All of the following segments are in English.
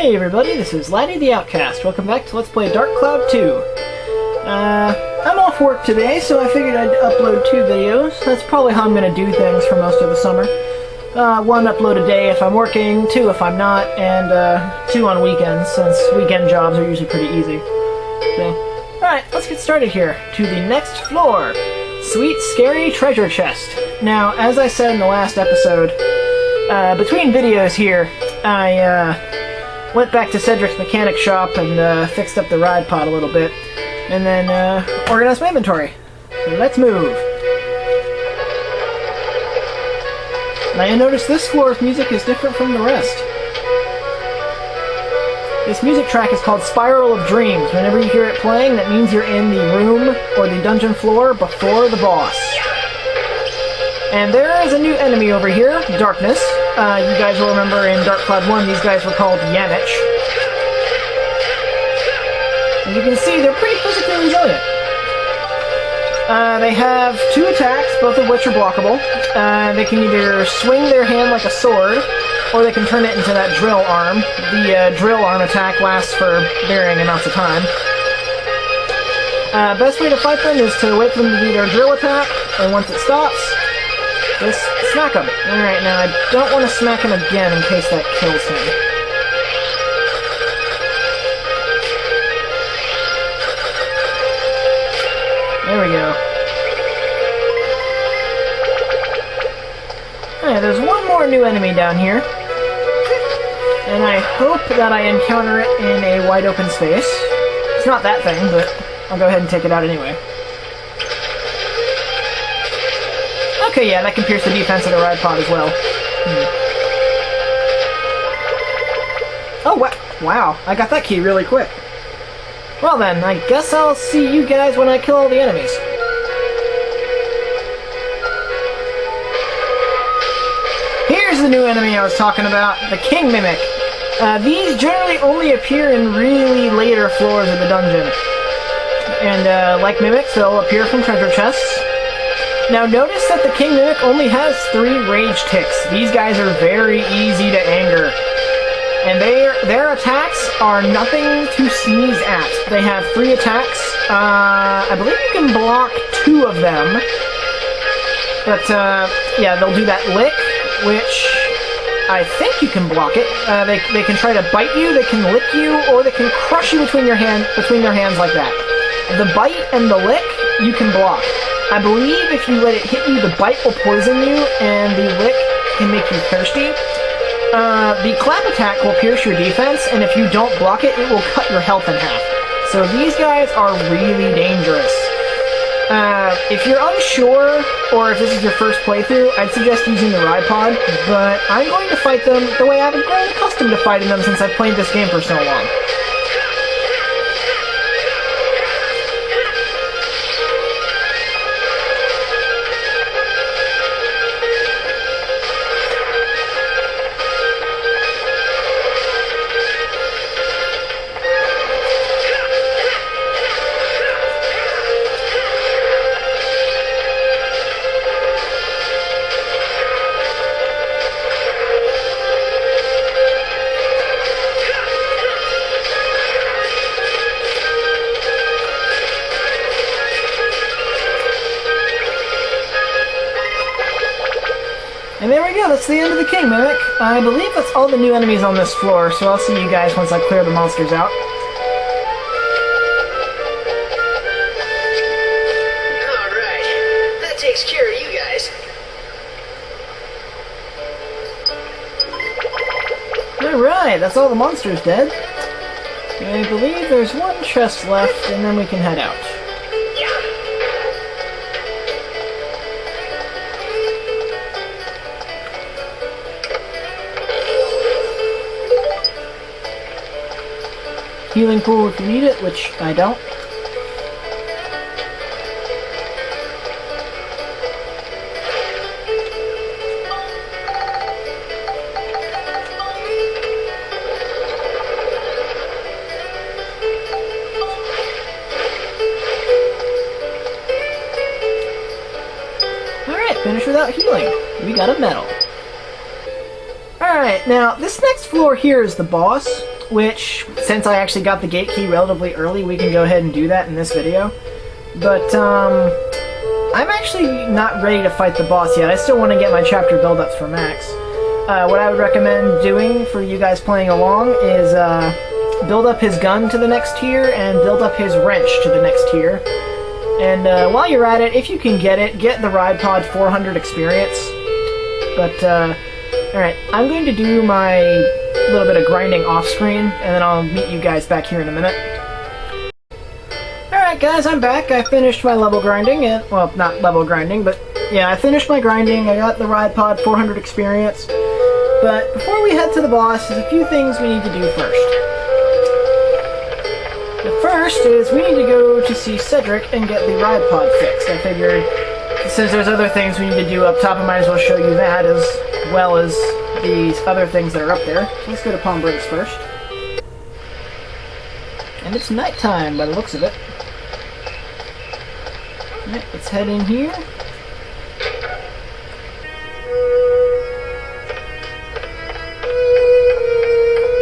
Hey everybody, this is Laddie the Outcast. Welcome back to Let's Play Dark Cloud 2. I'm off work today, so I figured I'd upload 2 videos. That's probably how I'm going to do things for most of the summer. 1 upload a day if I'm working, 2 if I'm not, and 2 on weekends, since weekend jobs are usually pretty easy. So, alright, let's get started here. To the next floor. Sweet, scary treasure chest. Now, as I said in the last episode, between videos here, I went back to Cedric's mechanic shop and fixed up the ride pod a little bit, and then organized my inventory. So let's move. Now you notice this floor's music is different from the rest. This music track is called Spiral of Dreams. Whenever you hear it playing, that means you're in the room or the dungeon floor before the boss. And there is a new enemy over here, Darkness. You guys will remember in Dark Cloud 1, these guys were called Yanich. As you can see, they're pretty physically resilient. They have 2 attacks, both of which are blockable. They can either swing their hand like a sword, or they can turn it into that drill arm. The drill arm attack lasts for varying amounts of time. Best way to fight them is to wait for them to do their drill attack, and once it stops, just smack him. Alright, now I don't want to smack him again in case that kills him. There we go. Alright, there's one more new enemy down here. And I hope that I encounter it in a wide open space. It's not that thing, but I'll go ahead and take it out anyway. Okay, yeah, that can pierce the defense of the ride pod as well. Oh, wow, I got that key really quick. Well then, I guess I'll see you guys when I kill all the enemies. Here's the new enemy I was talking about, the King Mimic. These generally only appear in really later floors of the dungeon. And like mimics, they'll appear from treasure chests. Now notice that the King Mimic only has 3 rage ticks. These guys are very easy to anger. And their attacks are nothing to sneeze at. They have 3 attacks. I believe you can block 2 of them. But yeah, they'll do that lick, which I think you can block it. They can try to bite you, they can lick you, or they can crush you between their hands like that. The bite and the lick, you can block. I believe if you let it hit you, the bite will poison you, and the lick can make you thirsty. The clap attack will pierce your defense, and if you don't block it, it will cut your health in half. So these guys are really dangerous. If you're unsure, or if this is your first playthrough, I'd suggest using the ride pod, but I'm going to fight them the way I've grown accustomed to fighting them since I've played this game for so long. And there we go, that's the end of the King Mimic. I believe that's all the new enemies on this floor, so I'll see you guys once I clear the monsters out. Alright, that takes care of you guys. Alright, that's all the monsters dead. I believe there's 1 chest left, and then we can head out. Healing pool if you need it, which I don't. Alright, finish without healing. We got a medal. Alright, now this next floor here is the boss. which, since I actually got the gate key relatively early, we can go ahead and do that in this video. But, I'm actually not ready to fight the boss yet. I still want to get my chapter build-ups for Max. What I would recommend doing for you guys playing along is, build up his gun to the next tier and build up his wrench to the next tier. And while you're at it, if you can get it, get the Ride Pod 400 experience. But, alright, I'm going to do my little bit of grinding off-screen, and then I'll meet you guys back here in a minute. Alright guys, I'm back. I finished my level grinding, and, well, not level grinding, but yeah, I finished my grinding. I got the Ride Pod 400 experience. But before we head to the boss, there's a few things we need to do first. The first is we need to go to see Cedric and get the Ride Pod fixed. I figured, since there's other things we need to do up top, I might as well show you that as well as these other things that are up there. So let's go to Palm Breaks first. And it's nighttime by the looks of it. Alright, let's head in here.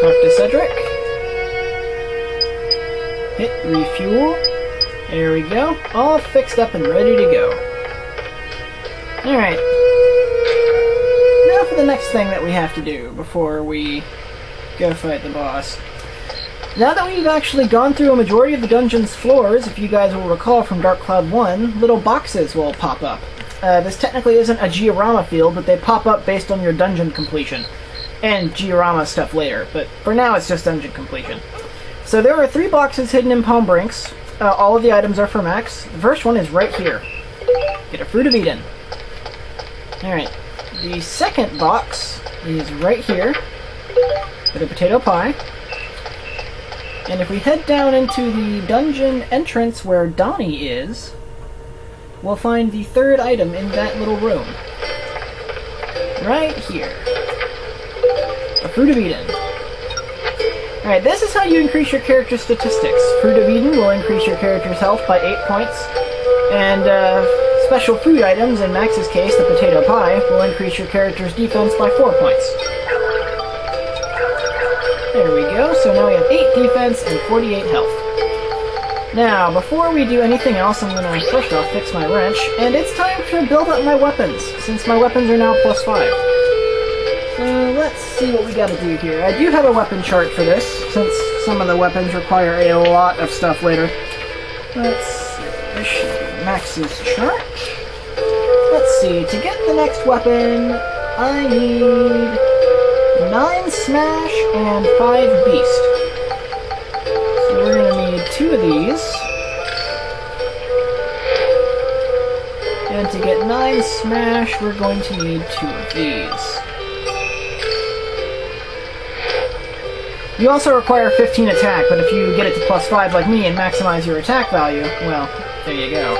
Talk to Cedric. Hit refuel. There we go. All fixed up and ready to go. Alright. Now for the next thing that we have to do before we go fight the boss. Now that we've actually gone through a majority of the dungeon's floors, if you guys will recall from Dark Cloud 1, little boxes will pop up. This technically isn't a Georama field, but they pop up based on your dungeon completion. And Georama stuff later, but for now it's just dungeon completion. So there are 3 boxes hidden in Palm Brinks. All of the items are for Max. The first one is right here. Get a Fruit of Eden. Alright. The second box is right here. Get a Potato Pie. And if we head down into the dungeon entrance where Donnie is, we'll find the third item in that little room. Right here. A Fruit of Eden. Alright, this is how you increase your character's statistics. Fruit of Eden will increase your character's health by 8 points, and special food items, in Max's case, the Potato Pie, will increase your character's defense by 4 points. There we go, so now we have 8 defense and 48 health. Now, before we do anything else, I'm going to first off fix my wrench, and it's time to build up my weapons, since my weapons are now +5. Let's see what we gotta do here. I do have a weapon chart for this, since some of the weapons require a lot of stuff later. Let's see, this should be Max's chart. Let's see, to get the next weapon, I need 9 Smash and 5 Beast. So we're gonna need 2 of these. And to get 9 Smash, we're going to need 2 of these. You also require 15 attack, but if you get it to +5 like me and maximize your attack value, well, there you go.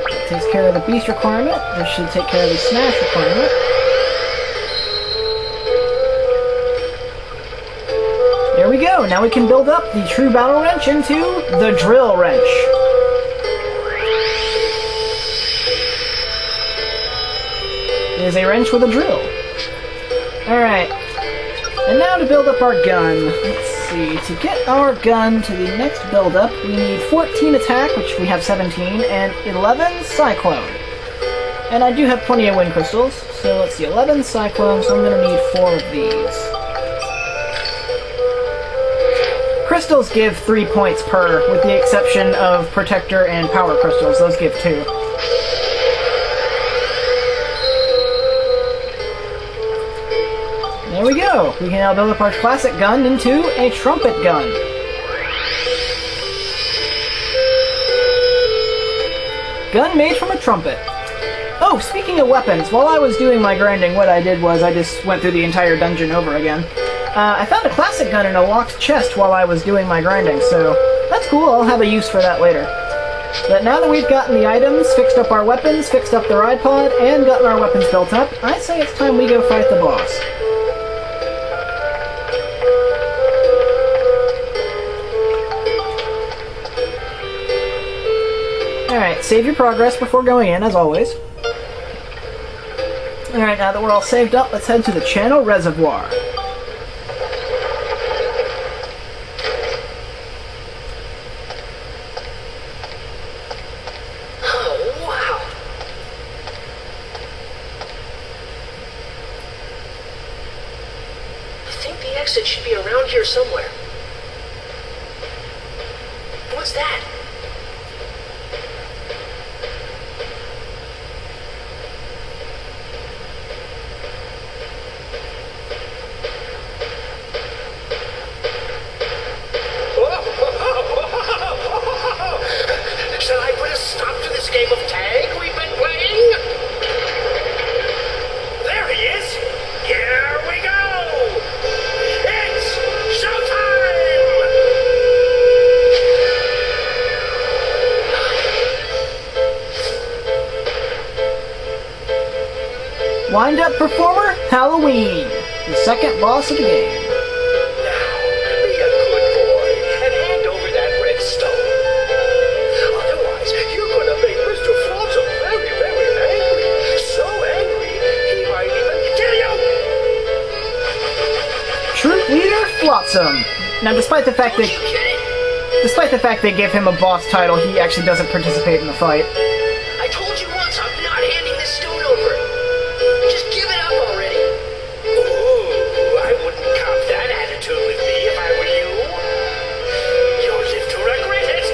That takes care of the beast requirement. This should take care of the smash requirement. There we go. Now we can build up the true battle wrench into the drill wrench. It is a wrench with a drill. Alright. And now to build up our gun. Let's see. To get our gun to the next build-up, we need 14 attack, which we have 17, and 11 cyclone. And I do have plenty of wind crystals, so let's see, 11 cyclone, so I'm going to need 4 of these. Crystals give 3 points per, with the exception of protector and power crystals. Those give 2. There we go! We can now build up our classic gun into a trumpet gun. Gun made from a trumpet. Oh, speaking of weapons, while I was doing my grinding, what I did was I just went through the entire dungeon over again. I found a classic gun in a locked chest while I was doing my grinding, so that's cool, I'll have a use for that later. But now that we've gotten the items, fixed up our weapons, fixed up the ride pod, and gotten our weapons built up, I'd say it's time we go fight the boss. Alright, save your progress before going in, as always. Alright, now that we're all saved up, let's head to the Channel Reservoir. Oh, wow. I think the exit should be around here somewhere. What's that? Shall I put a stop to this game of tag we've been playing? There he is! Here we go! It's showtime! Wind-up performer, Halloween. The second boss of the game. Now, be a good boy and hand over that red stone. Otherwise, you're gonna make Mr. Flotsam very, very angry. So angry, he might even kill you! Troop leader, Flotsam. Now, despite the fact Don't you get it? they give him a boss title, he actually doesn't participate in the fight. I told you once I'm not handing this stone over. Just give it up already. Ooh, I wouldn't cop that attitude with me if I were you. You'll live to regret it.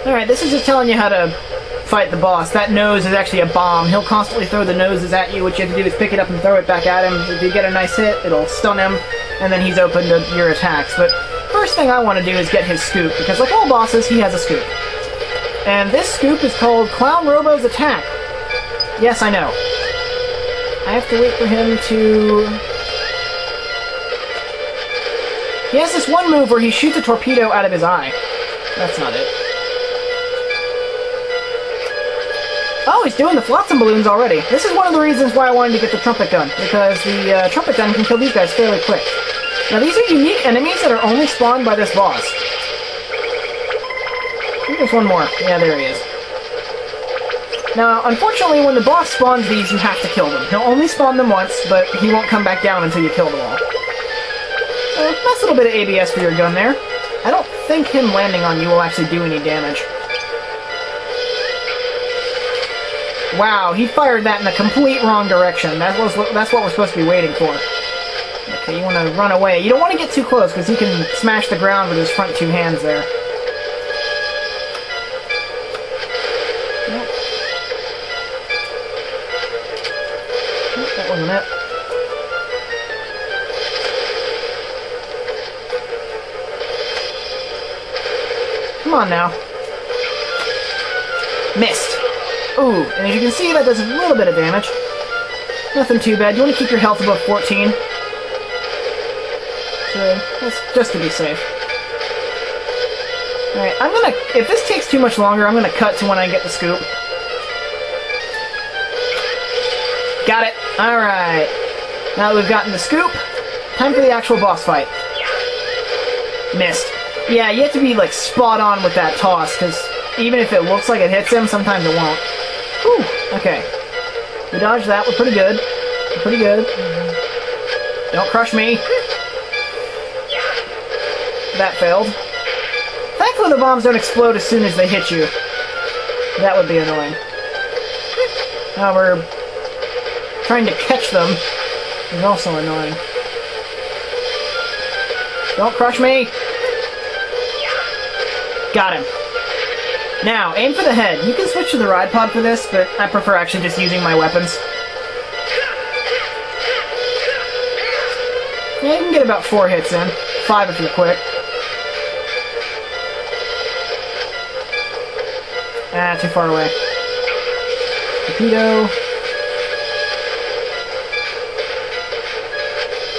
Alright, this is just telling you how to fight the boss. That nose is actually a bomb. He'll constantly throw the noses at you. What you have to do is pick it up and throw it back at him. If you get a nice hit, it'll stun him, and then he's open to your attacks. But first thing I want to do is get his scoop, because like all bosses, he has a scoop. And this scoop is called Clown Robo's Attack. Yes, I know. I have to wait for him to... He has this one move where he shoots a torpedo out of his eye. That's not it. Oh, he's doing the flotsam balloons already. This is one of the reasons why I wanted to get the trumpet gun, because the trumpet gun can kill these guys fairly quick. Now, these are unique enemies that are only spawned by this boss. I think there's one more. Yeah, there he is. Now, unfortunately, when the boss spawns these, you have to kill them. He'll only spawn them once, but he won't come back down until you kill them all. Nice little bit of ABS for your gun there. I don't think him landing on you will actually do any damage. Wow, he fired that in the complete wrong direction. That's what we're supposed to be waiting for. Okay, you want to run away. You don't want to get too close, because he can smash the ground with his front two hands there. Nope. Nope, that wasn't it. Come on now. Missed. Ooh, and as you can see, that does a little bit of damage. Nothing too bad. You want to keep your health above 14. So, that's just to be safe. Alright, if this takes too much longer, I'm gonna cut to when I get the scoop. Got it. Alright. Now that we've gotten the scoop, time for the actual boss fight. Missed. Yeah, you have to be, like, spot on with that toss, because even if it looks like it hits him, sometimes it won't. Whew, okay. We dodged that, we're pretty good. We're pretty good. Don't crush me. That failed. Thankfully the bombs don't explode as soon as they hit you. That would be annoying. However, trying to catch them is also annoying. Don't crush me! Got him. Now, aim for the head. You can switch to the ride pod for this, but I prefer actually just using my weapons. Yeah, you can get about 4 hits in. 5 if you're quick. Ah, too far away. Torpedo.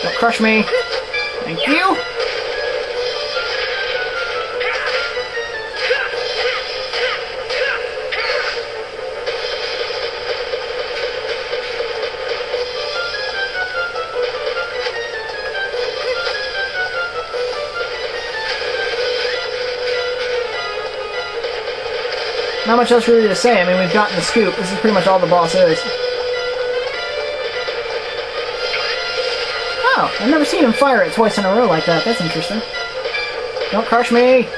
Don't crush me. Thank you. not much else really to say. I mean, we've gotten the scoop. This is pretty much all the boss is. Oh, I've never seen him fire it twice in a row like that. That's interesting. Don't crush me!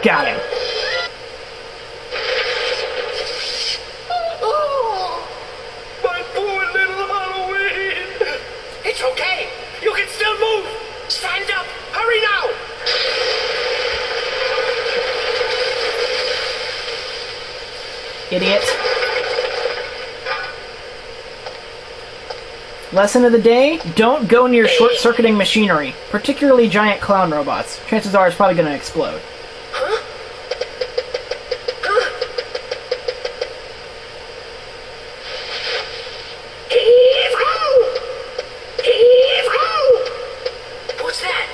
Got him. Oh, my poor little Halloween. It's okay. You can still move. Stand up. Hurry now. Idiot. Lesson of the day, don't go near short-circuiting machinery, particularly giant clown robots. Chances are it's probably going to explode. Huh? Huh? Heave-ho! Heave-ho! What's that?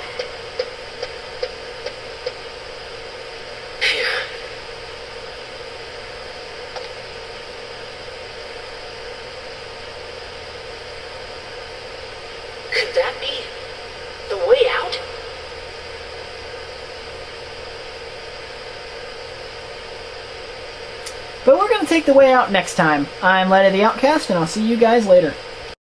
Phew. Could that be the way out? But we're going to take the way out next time. I'm Light of the Outcast, and I'll see you guys later.